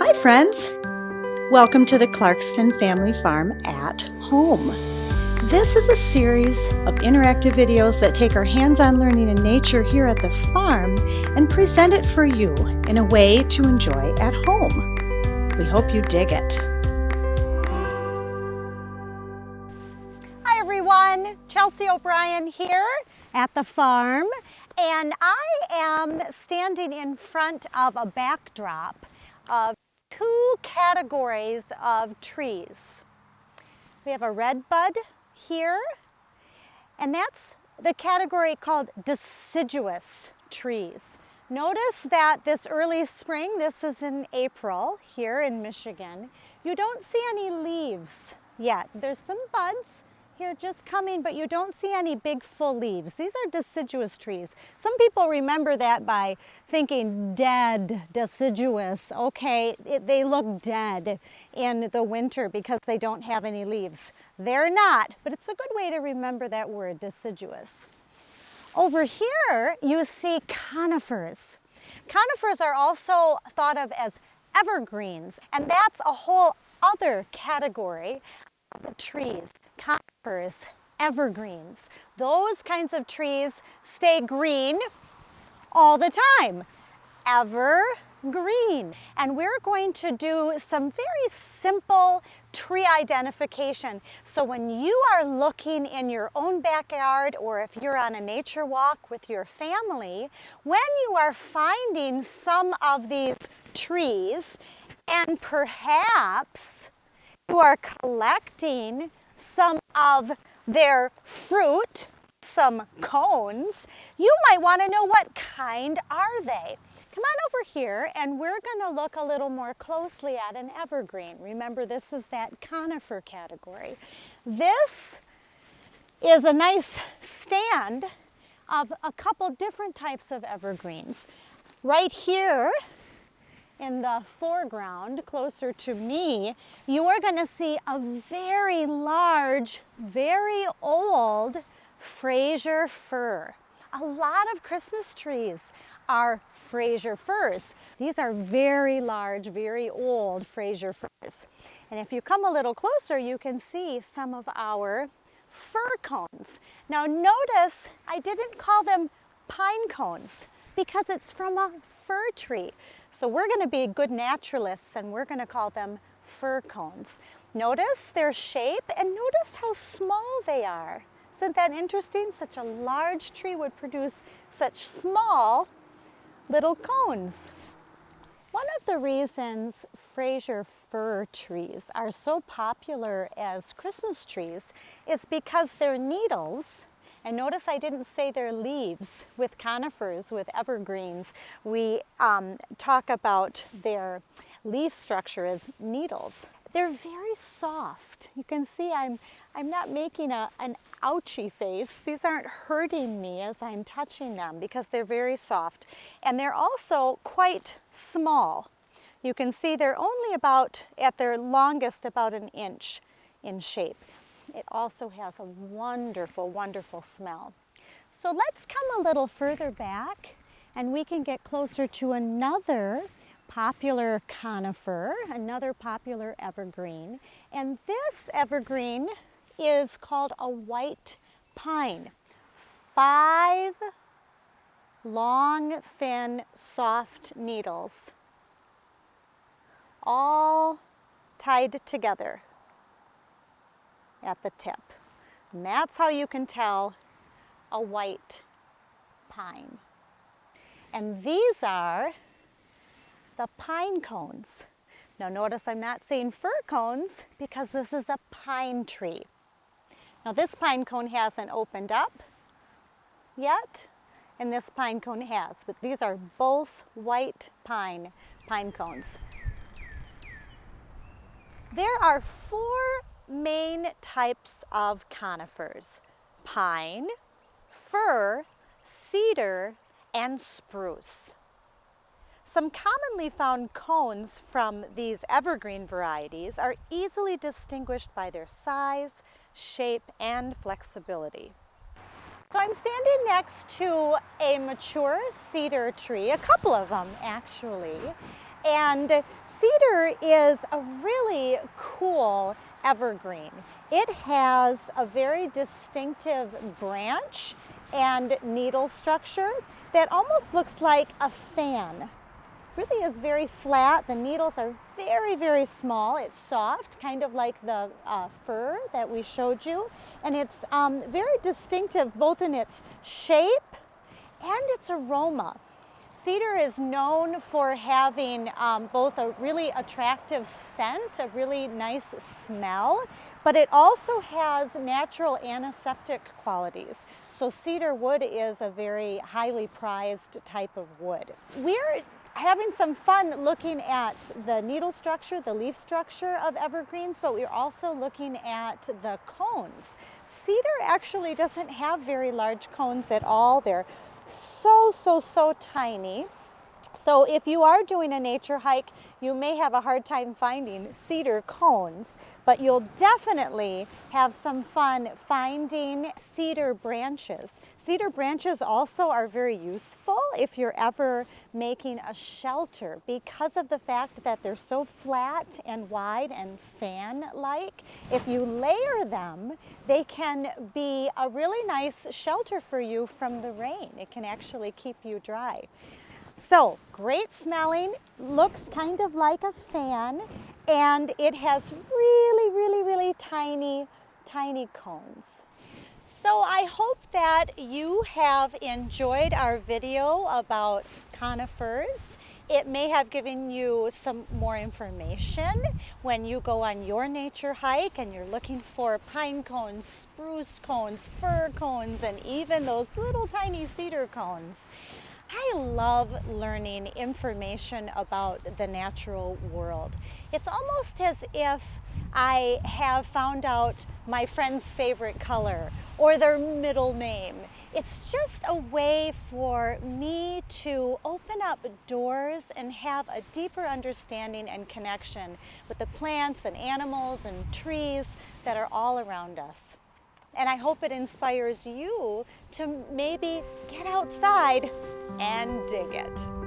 Hi friends! Welcome to the Clarkston Family Farm at Home. This is a series of interactive videos that take our hands-on learning in nature here at the farm and present it for you in a way to enjoy at home. We hope you dig it. Hi everyone, Chelsea O'Brien here at the farm, and I am standing in front of a backdrop of two categories of trees. We have a redbud here, and that's the category called deciduous trees. Notice that this early spring, this is in April here in Michigan, you don't see any leaves yet. There's some buds here just coming, but you don't see any big full leaves. These are deciduous trees. Some people remember that by thinking dead, deciduous. Okay, they look dead in the winter because they don't have any leaves. They're not, but it's a good way to remember that word, deciduous. Over here, you see conifers. Conifers are also thought of as evergreens, and that's a whole other category of trees. Conifers, evergreens. Those kinds of trees stay green all the time. Evergreen. And we're going to do some very simple tree identification. So when you are looking in your own backyard, or if you're on a nature walk with your family, when you are finding some of these trees, and perhaps you are collecting some of their fruit, some cones, you might want to know what kind are they. Come on over here and we're going to look a little more closely at an evergreen. Remember, this is that conifer category. This is a nice stand of a couple different types of evergreens. Right here in the foreground, closer to me, you are going to see a very large, very old Fraser Fir. A lot of Christmas trees are Fraser Firs. These are very large, very old Fraser Firs. And if you come a little closer, you can see some of our fir cones. Now notice I didn't call them pine cones because it's from a fir tree. So we're going to be good naturalists and we're going to call them fir cones. Notice their shape and notice how small they are. Isn't that interesting? Such a large tree would produce such small little cones. One of the reasons Fraser fir trees are so popular as Christmas trees is because their needles, and notice I didn't say their leaves. With conifers, with evergreens, we talk about their leaf structure as needles. They're very soft. You can see I'm not making an ouchy face. These aren't hurting me as I'm touching them because they're very soft. And they're also quite small. You can see they're only about, at their longest, about an inch in shape. It also has a wonderful, wonderful smell. So let's come a little further back and we can get closer to another popular conifer, another popular evergreen. And this evergreen is called a white pine. 5 long, thin, soft needles, all tied together at the tip. And that's how you can tell a white pine. And these are the pine cones. Now notice I'm not saying fir cones because this is a pine tree. Now this pine cone hasn't opened up yet, and this pine cone has, but these are both white pine cones. There are 4 main types of conifers: pine, fir, cedar, and spruce. Some commonly found cones from these evergreen varieties are easily distinguished by their size, shape, and flexibility. So I'm standing next to a mature cedar tree, a couple of them actually, And cedar is a really cool evergreen. It has a very distinctive branch and needle structure that almost looks like a fan. Really is very flat. The needles are very, very small. It's soft, kind of like the fir that we showed you. And it's very distinctive both in its shape and its aroma. Cedar is known for having both a really attractive scent, a really nice smell, but it also has natural antiseptic qualities. So cedar wood is a very highly prized type of wood. We're having some fun looking at the needle structure, the leaf structure of evergreens, but we're also looking at the cones. Cedar actually doesn't have very large cones at all. They're so tiny. So if you are doing a nature hike, you may have a hard time finding cedar cones, but you'll definitely have some fun finding cedar branches. Cedar branches also are very useful if you're ever making a shelter because of the fact that they're so flat and wide and fan-like. If you layer them, they can be a really nice shelter for you from the rain. It can actually keep you dry. So great smelling, looks kind of like a fan, and it has really tiny cones. So I hope that you have enjoyed our video about conifers. It may have given you some more information when you go on your nature hike and you're looking for pine cones, spruce cones, fir cones, and even those little tiny cedar cones. I love learning information about the natural world. It's almost as if I have found out my friend's favorite color or their middle name. It's just a way for me to open up doors and have a deeper understanding and connection with the plants and animals and trees that are all around us. And I hope it inspires you to maybe get outside and dig it.